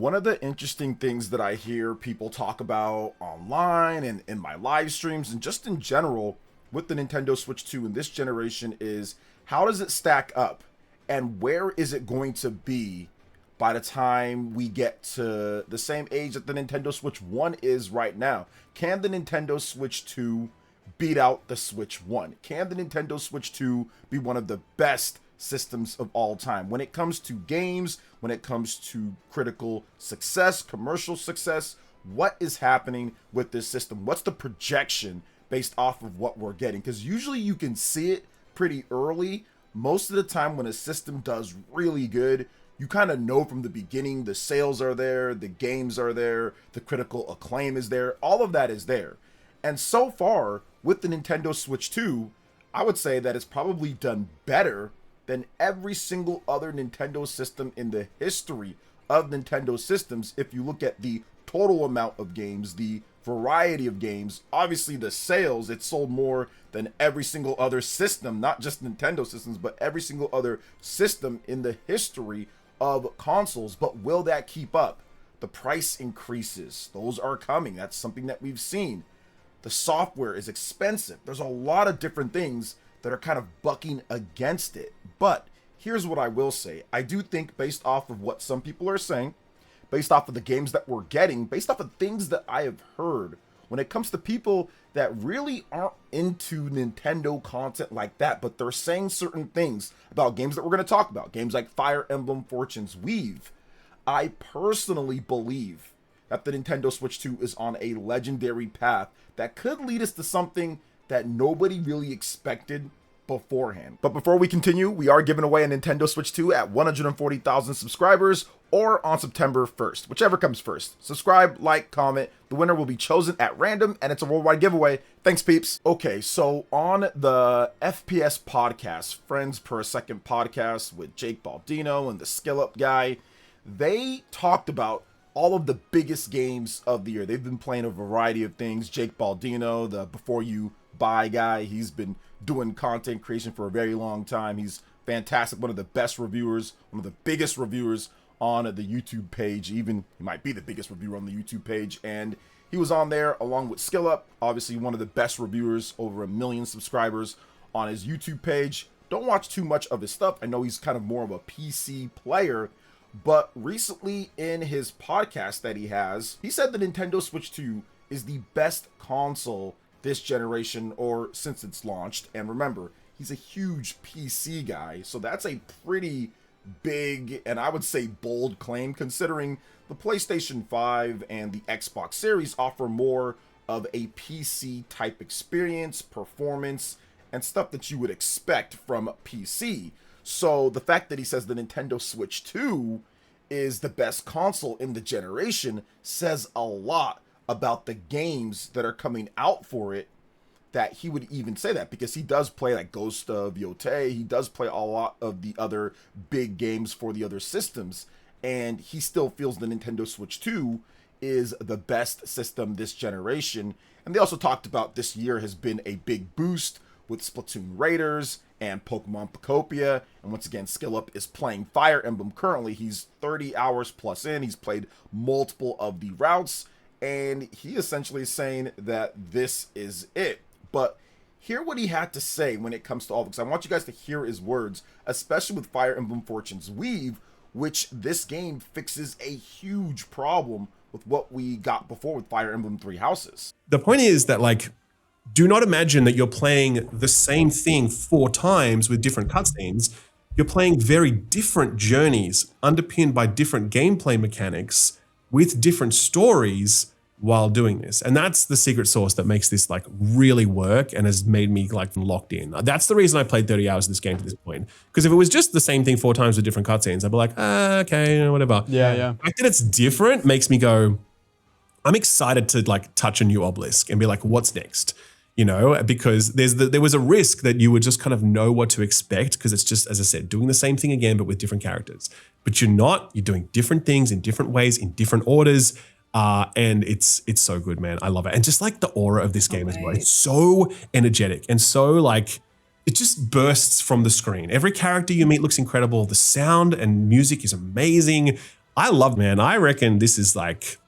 One of the interesting things that I hear people talk about online and in my live streams and just in general with the Nintendo Switch 2 in this generation is how does it stack up and where is it going to be by the time we get to the same age that the Nintendo Switch 1 is right now? Can the Nintendo Switch 2 beat out the Switch 1? Can the Nintendo Switch 2 be one of the best systems of all time when it comes to games, when it comes to critical success, commercial success? What is happening with this system? What's the projection based off of what we're getting? Because usually you can see it pretty early. Most of the time when a system does really good, you kind of know from the beginning. The sales are there, the games are there, the critical acclaim is there, all of that is there. And so far with the Nintendo Switch 2, I would say that it's probably done better than every single other Nintendo system in the history of Nintendo systems. If you look at the total amount of games, the variety of games, obviously the sales, it sold more than every single other system, not just Nintendo systems, but every single other system in the history of consoles. But will that keep up? The price increases. Those are coming. That's something that we've seen. The software is expensive. There's a lot of different things that are kind of bucking against it. But here's what I will say. I do think based off of what some people are saying, based off of the games that we're getting, based off of things that I have heard, when it comes to people that really aren't into Nintendo content like that, but they're saying certain things about games that we're going to talk about, games like Fire Emblem Fortune's Weave, I personally believe that the Nintendo Switch 2 is on a legendary path that could lead us to something that nobody really expected beforehand. But before we continue, we are giving away a Nintendo Switch 2 at 140,000 subscribers or on September 1st, whichever comes first. Subscribe, like, comment. The winner will be chosen at random and it's a worldwide giveaway. Thanks, peeps. Okay, so on the FPS podcast, Friends Per Second podcast with Jake Baldino and the Skill Up guy, they talked about all of the biggest games of the year. They've been playing a variety of things. Jake Baldino, the Before You Buy guy, he's been doing content creation for a very long time. He's fantastic, one of the best reviewers, one of the biggest reviewers on the YouTube page. Even he might be the biggest reviewer on the YouTube page, and he was on there along with Skill Up, obviously one of the best reviewers, over 1 million subscribers on his YouTube page. Don't watch too much of his stuff. I know he's kind of more of a PC player, but recently in his podcast that he has, he said the Nintendo Switch 2 is the best console this generation or since it's launched. And remember, he's a huge PC guy, so that's a pretty big and I would say bold claim, considering the PlayStation 5 and the Xbox Series offer more of a PC type experience, performance, and stuff that you would expect from PC. So the fact that he says the Nintendo Switch 2 is the best console in the generation says a lot about the games that are coming out for it, that he would even say that, because he does play like Ghost of Yotei, he does play a lot of the other big games for the other systems, and he still feels the Nintendo Switch 2 is the best system this generation. And they also talked about this year has been a big boost with Splatoon Raiders and Pokemon Pocopia, and once again, Skill Up is playing Fire Emblem currently. He's 30 hours plus in, he's played multiple of the routes, and he essentially is saying that this is it. But hear what he had to say when it comes to all this. I want you guys to hear his words, especially with Fire Emblem Fortune's Weave, which this game fixes a huge problem with what we got before with Fire Emblem Three Houses. The point is that, like, do not imagine that you're playing the same thing 4 times with different cutscenes. You're playing very different journeys underpinned by different gameplay mechanics with different stories while doing this. And that's the secret sauce that makes this like really work and has made me like locked in. That's the reason I played 30 hours of this game to this point. Because if it was just the same thing 4 times with different cutscenes, I'd be like, okay, whatever. Yeah. The fact that it's different makes me go, I'm excited to like touch a new obelisk and be like, what's next? You know, because there was a risk that you would just kind of know what to expect, because it's just, as I said, doing the same thing again, but with different characters. But you're not, you're doing different things in different ways, in different orders. And it's so good, man. I love it. And just like the aura of this game as well. It's so energetic and so like, it just bursts from the screen. Every character you meet looks incredible. The sound and music is amazing. I love, man. I reckon this is like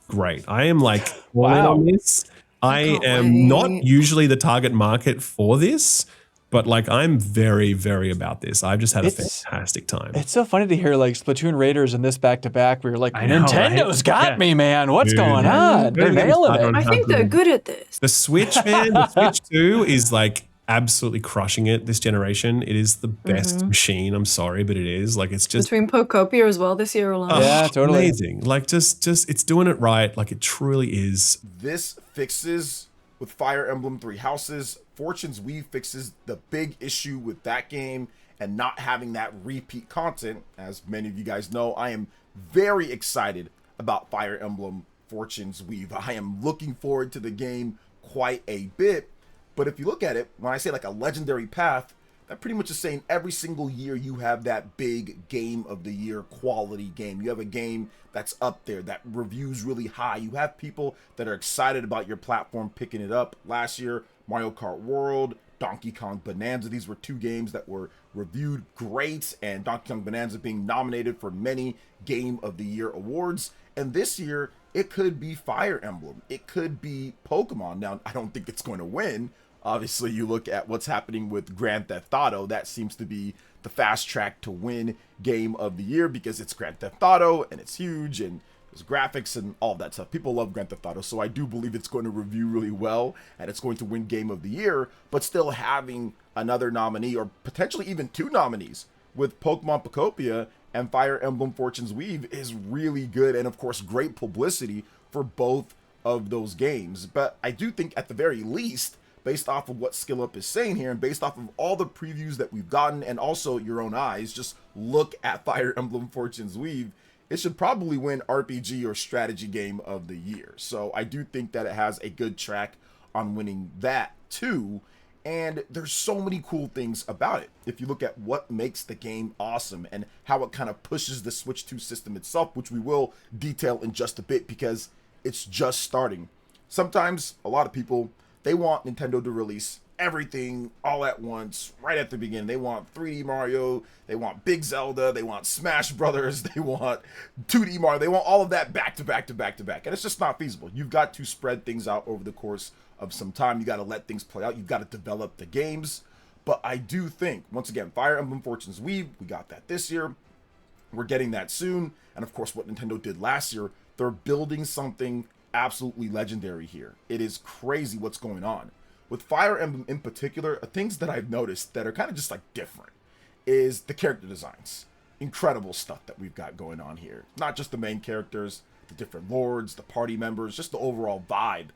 great. I am like all in Wow. on this. I can't am not wait. usually the target market for this, but like I'm very, very about this. I've just had a It's- fantastic time. It's so funny to hear like Splatoon Raiders and this back to back. We were like, I know, right? Nintendo's got Yeah. me, man. What's Dude, going man. on? Don't They're even get me nailing started it. on I how think they're good- good at this. The Switch, man, the Switch 2 is like absolutely crushing it this generation. It is the best machine. I'm sorry, but it is. Like it's just Between Pokopia as well this year alone. Yeah, totally. amazing. Like just it's doing it right. Like it truly is. This fixes with Fire Emblem Three Houses. Fortune's Weave fixes the big issue with that game and not having that repeat content. As many of you guys know, I am very excited about Fire Emblem Fortune's Weave. I am looking forward to the game quite a bit. But if you look at it, when I say like a legendary path, that pretty much is saying every single year you have that big game of the year quality game. You have a game that's up there, that reviews really high. You have people that are excited about your platform picking it up. Last year, Mario Kart World, Donkey Kong Bonanza. These were two games that were reviewed great, and Donkey Kong Bonanza being nominated for many Game of the Year awards. And this year, it could be Fire Emblem. It could be Pokemon. Now, I don't think it's going to win. Obviously, you look at what's happening with Grand Theft Auto. That seems to be the fast track to win Game of the Year because it's Grand Theft Auto and it's huge and there's graphics and all that stuff. People love Grand Theft Auto, so I do believe it's going to review really well and it's going to win Game of the Year, but still having another nominee or potentially even two nominees with Pokemon Pokopia and Fire Emblem Fortune's Weave is really good, and of course great publicity for both of those games. But I do think at the very least, based off of what Skill Up is saying here and based off of all the previews that we've gotten and also your own eyes, just look at Fire Emblem Fortune's Weave, it should probably win RPG or strategy game of the year. So I do think that it has a good track on winning that too. And there's so many cool things about it. If you look at what makes the game awesome and how it kind of pushes the Switch 2 system itself, which we will detail in just a bit because it's just starting. Sometimes a lot of people, they want Nintendo to release everything all at once, right at the beginning. They want 3D Mario, they want Big Zelda, they want Smash Brothers, they want 2D Mario, they want all of that back to back to back to back. And it's just not feasible. You've got to spread things out over the course of some time. You got to let things play out. You've got to develop the games. But I do think, once again, Fire Emblem Fortune's Weave, we got that this year. We're getting that soon. And of course, what Nintendo did last year, they're building something absolutely legendary here. It is crazy what's going on. With Fire Emblem in particular, things that I've noticed that are kind of just like different is the character designs. Incredible stuff that we've got going on here. Not just the main characters, the different lords, the party members, just the overall vibe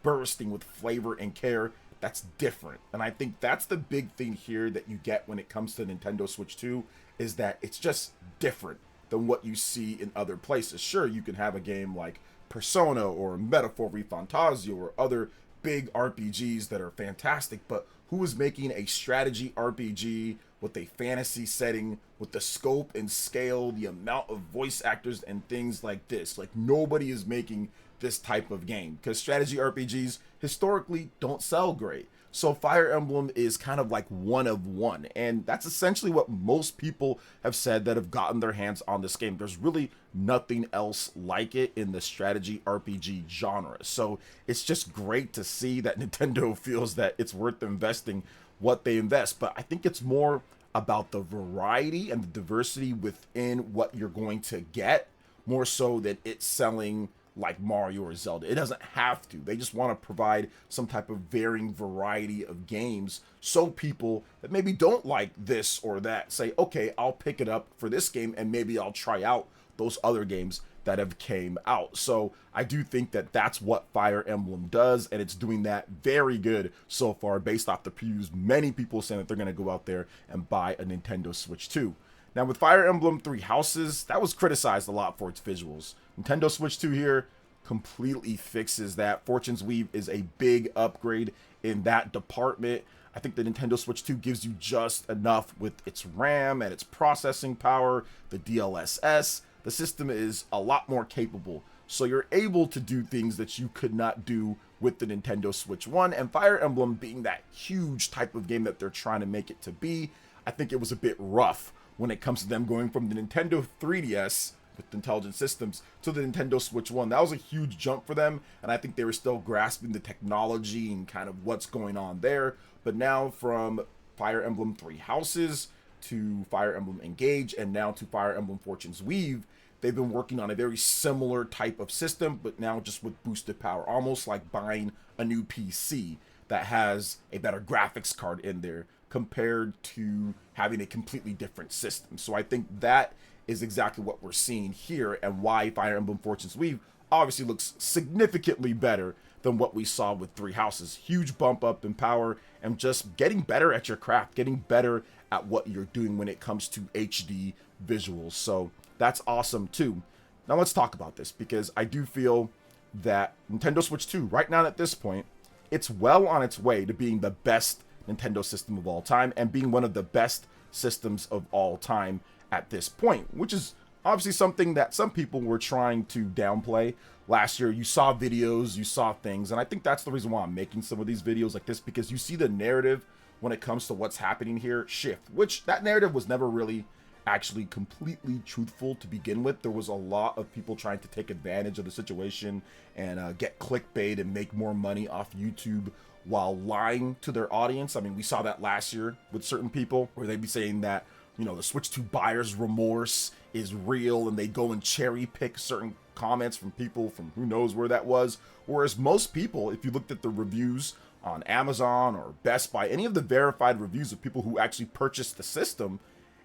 bursting with flavor and care. That's different. And I think that's the big thing here that you get when it comes to Nintendo Switch 2 is that it's just different than what you see in other places. Sure, you can have a game like Persona or Metaphor Refantasio or other big RPGs that are fantastic, but who is making a strategy RPG with a fantasy setting, with the scope and scale, the amount of voice actors and things like this? Like, nobody is making this type of game because strategy RPGs historically don't sell great. So Fire Emblem is kind of like one of one, and that's essentially what most people have said that have gotten their hands on this game. There's really nothing else like it in the strategy RPG genre. So it's just great to see that Nintendo feels that it's worth investing what they invest. But I think it's more about the variety and the diversity within what you're going to get, more so than it's selling like Mario or Zelda. It doesn't have to. They just want to provide some type of varying variety of games so people that maybe don't like this or that say, okay, I'll pick it up for this game and maybe I'll try out those other games that have came out. So I do think that that's what Fire Emblem does, and it's doing that very good so far based off the previews. Many people saying that they're going to go out there and buy a Nintendo Switch 2. Now with Fire Emblem Three Houses, that was criticized a lot for its visuals. Nintendo Switch 2 here completely fixes that. Fortune's Weave is a big upgrade in that department. I think the Nintendo Switch 2 gives you just enough with its RAM and its processing power, the DLSS. The system is a lot more capable. So you're able to do things that you could not do with the Nintendo Switch 1. And Fire Emblem being that huge type of game that they're trying to make it to be, I think it was a bit rough when it comes to them going from the Nintendo 3DS with Intelligent Systems to the Nintendo Switch 1. That was a huge jump for them, and I think they were still grasping the technology and kind of what's going on there. But now from Fire Emblem Three Houses to Fire Emblem Engage and now to Fire Emblem Fortune's Weave, they've been working on a very similar type of system, but now just with boosted power, almost like buying a new PC that has a better graphics card in there compared to having a completely different system. So I think that is exactly what we're seeing here, and why Fire Emblem Fortune's Weave obviously looks significantly better than what we saw with Three Houses. Huge bump up in power and just getting better at your craft, getting better at what you're doing when it comes to HD visuals. So that's awesome too. Now let's talk about this, because I do feel that Nintendo Switch 2, right now at this point, it's well on its way to being the best Nintendo system of all time and being one of the best systems of all time at this point, which is obviously something that some people were trying to downplay last year. You saw videos, you saw things, and I think that's the reason why I'm making some of these videos like this, because you see the narrative when it comes to what's happening here shift, which that narrative was never really actually completely truthful to begin with. There was a lot of people trying to take advantage of the situation and get clickbait and make more money off YouTube while lying to their audience. I mean, we saw that last year with certain people where they'd be saying that, you know, the Switch 2 buyer's remorse is real, and they go and cherry pick certain comments from people from who knows where that was. Whereas most people, if you looked at the reviews on Amazon or Best Buy, any of the verified reviews of people who actually purchased the system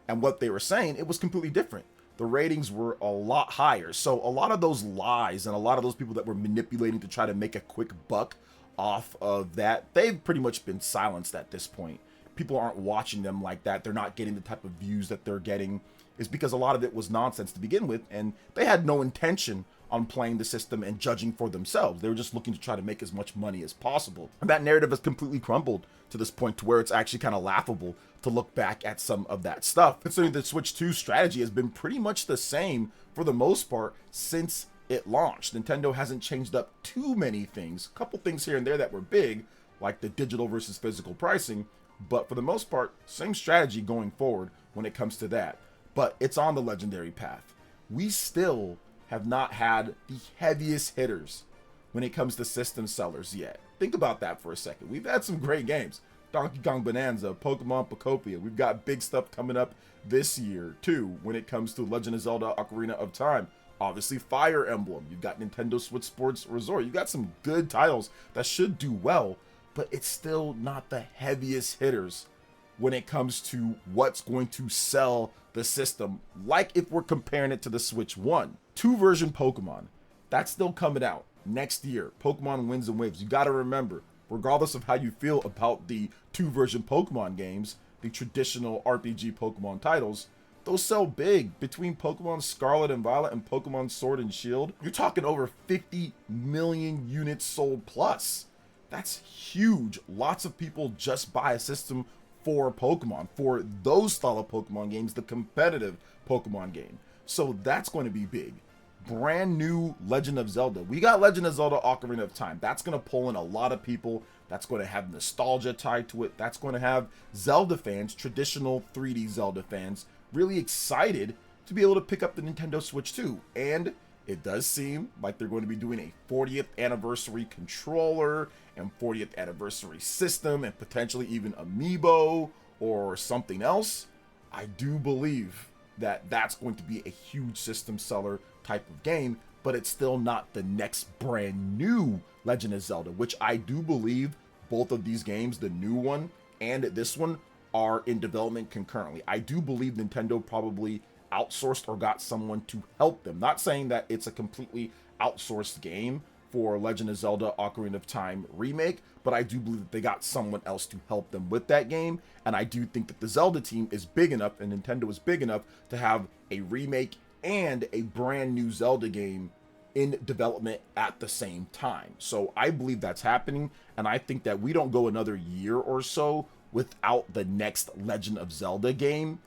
and what they were saying, it was completely different. The ratings were a lot higher. So a lot of those lies and a lot of those people that were manipulating to try to make a quick buck off of that, they've pretty much been silenced at this point. People aren't watching them like that. They're not getting the type of views that they're getting. Is because a lot of it was nonsense to begin with, and they had no intention on playing the system and judging for themselves. They were just looking to try to make as much money as possible. And that narrative has completely crumbled to this point to where it's actually kind of laughable to look back at some of that stuff. Considering the Switch 2 strategy has been pretty much the same for the most part since it launched. Nintendo hasn't changed up too many things. A couple things here and there that were big, like the digital versus physical pricing, but for the most part, same strategy going forward when it comes to that. But it's on the legendary path. We still have not had the heaviest hitters when it comes to system sellers yet. Think about that for a second. We've had some great games. Donkey Kong Bonanza, Pokemon Pocopia. We've got big stuff coming up this year too when it comes to Legend of Zelda Ocarina of Time. Obviously Fire Emblem. You've got Nintendo Switch Sports Resort. You've got some good titles that should do well, but it's still not the heaviest hitters when it comes to what's going to sell the system, like if we're comparing it to the Switch 1. 2 version Pokemon, that's still coming out next year. Pokemon Winds and Waves. You got to remember, regardless of how you feel about the 2 version Pokemon games, the traditional RPG Pokemon titles, those sell big. Between Pokemon Scarlet and Violet and Pokemon Sword and Shield, you're talking over 50 million units sold plus. That's huge. Lots of people just buy a system for Pokemon, for those style of Pokemon games, the competitive Pokemon game. So that's going to be big. Brand new Legend of Zelda. We got Legend of Zelda Ocarina of Time. That's going to pull in a lot of people. That's going to have nostalgia tied to it. That's going to have Zelda fans, traditional 3D Zelda fans, really excited to be able to pick up the Nintendo Switch 2. And it does seem like they're going to be doing a 40th anniversary controller and 40th anniversary system and potentially even amiibo or something else. I do believe that that's going to be a huge system seller type of game, but it's still not the next brand new Legend of Zelda, which I do believe both of these games, the new one and this one, are in development concurrently. I do believe Nintendo probably outsourced or got someone to help them. Not saying that it's a completely outsourced game for Legend of Zelda Ocarina of Time remake, but I do believe that they got someone else to help them with that game. And I do think that the Zelda team is big enough and Nintendo is big enough to have a remake and a brand new Zelda game in development at the same time. So I believe that's happening, and I think that we don't go another year or so without the next Legend of Zelda game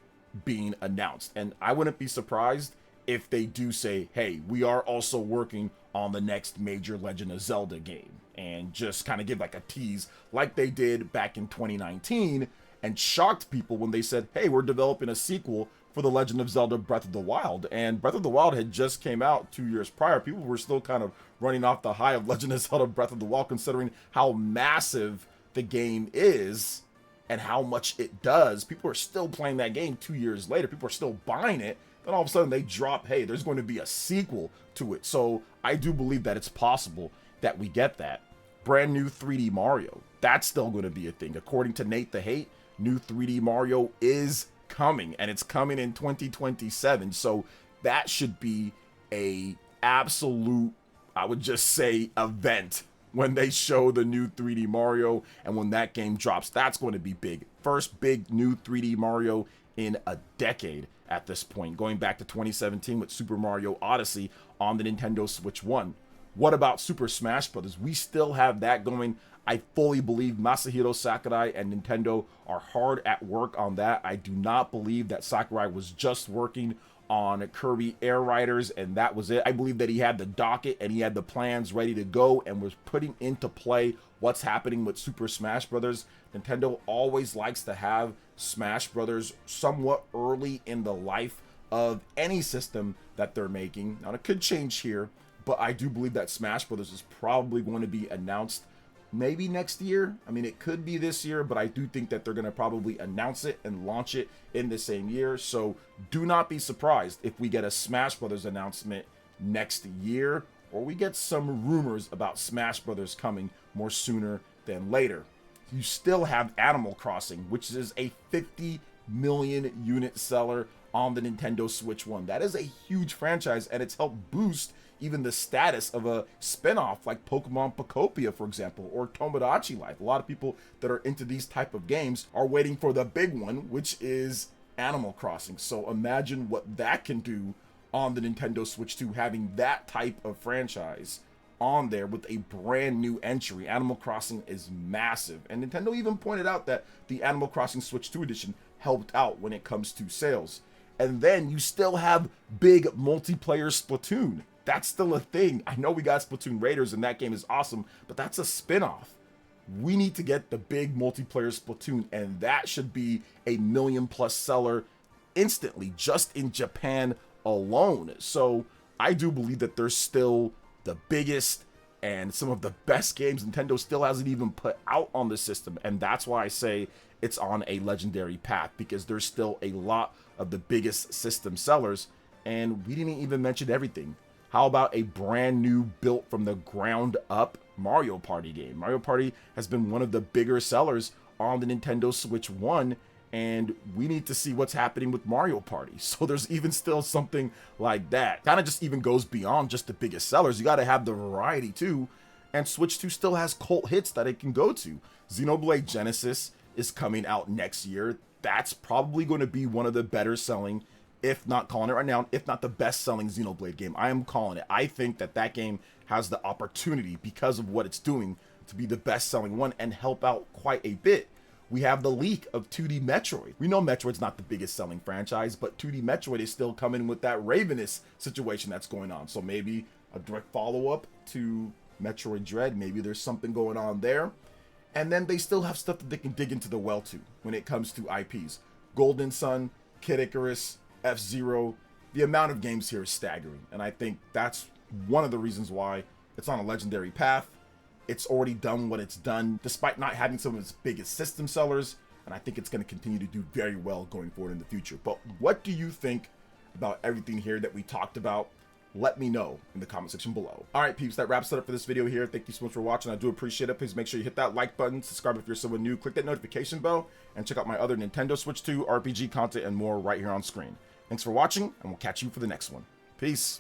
being announced. And I wouldn't be surprised if they do say, hey, we are also working on the next major Legend of Zelda game, and just kind of give like a tease like they did back in 2019 and shocked people when they said, hey, we're developing a sequel for for The Legend of Zelda Breath of the Wild. And Breath of the Wild had just came out 2 years prior. People were still kind of running off the high of Legend of Zelda Breath of the Wild, considering how massive the game is and how much it does. People are still playing that game 2 years later. People are still buying it. Then all of a sudden they drop, hey, there's going to be a sequel to it. So I do believe that it's possible that we get that. Brand new 3D Mario. That's still going to be a thing. According to Nate the Hate, new 3D Mario is coming, and it's coming in 2027. So that should be a absolute, I would just say, event when they show the new 3D Mario, and when that game drops. That's going to be big. First big new 3D Mario in a decade at this point, going back to 2017 with Super Mario Odyssey on the Nintendo Switch 1. What about Super Smash Bros? We still have that going. I fully believe Masahiro Sakurai and Nintendo are hard at work on that. I do not believe that Sakurai was just working on Kirby Air Riders and that was it. I believe that he had the docket and he had the plans ready to go and was putting into play what's happening with Super Smash Bros. Nintendo always likes to have Smash Bros. Somewhat early in the life of any system that they're making. Now, it could change here, but I do believe that Smash Bros. Is probably going to be announced maybe next year. I mean, it could be this year, but I do think that they're going to probably announce it and launch it in the same year. So do not be surprised if we get a Smash Brothers announcement next year, or we get some rumors about Smash Brothers coming more sooner than later. You still have Animal Crossing, which is a 50 million unit seller on the Nintendo Switch 1. That is a huge franchise, and it's helped boost even the status of a spin-off like Pokemon Pocopia, for example, or Tomodachi Life. A lot of people that are into these type of games are waiting for the big one, which is Animal Crossing. So imagine what that can do on the Nintendo Switch 2, having that type of franchise on there with a brand new entry. Animal Crossing is massive, and Nintendo even pointed out that the Animal Crossing Switch 2 edition helped out when it comes to sales. And then you still have big multiplayer Splatoon. That's still a thing. I know we got Splatoon Raiders and that game is awesome, but that's a spin-off. We need to get the big multiplayer Splatoon, and that should be a $1 million+ seller instantly just in Japan alone. So I do believe that there's still the biggest and some of the best games Nintendo still hasn't even put out on the system, and that's why I say it's on a legendary path, because there's still a lot of the biggest system sellers, and we didn't even mention everything. How about a brand new, built from the ground up Mario Party game? Mario Party has been one of the bigger sellers on the Nintendo Switch 1, and we need to see what's happening with Mario Party. So there's even still something like that. Kind of just even goes beyond just the biggest sellers. You got to have the variety too, and Switch 2 still has cult hits that it can go to. Xenoblade Genesis is coming out next year. That's probably going to be one of the better selling, if not calling it right now, if not the best selling Xenoblade game. I am calling it. I think that that game has the opportunity, because of what it's doing, to be the best selling one and help out quite a bit. We have the leak of 2D Metroid. We know Metroid's not the biggest selling franchise, but 2D Metroid is still coming with that Ravenous situation that's going on. So maybe a direct follow-up to Metroid Dread. Maybe there's something going on there. And then they still have stuff that they can dig into the well to when it comes to IPs. Golden Sun, Kid Icarus, F-Zero. The amount of games here is staggering, and I think that's one of the reasons why it's on a legendary path. It's already done what it's done, despite not having some of its biggest system sellers, and I think it's going to continue to do very well going forward in the future. But what do you think about everything here that we talked about? Let me know in the comment section below. All right, peeps, that wraps it up for this video here. Thank you so much for watching. I do appreciate it. Please make sure you hit that like button, subscribe if you're someone new, click that notification bell, and check out my other Nintendo Switch 2 RPG content and more right here on screen. Thanks for watching, and we'll catch you for the next one. Peace.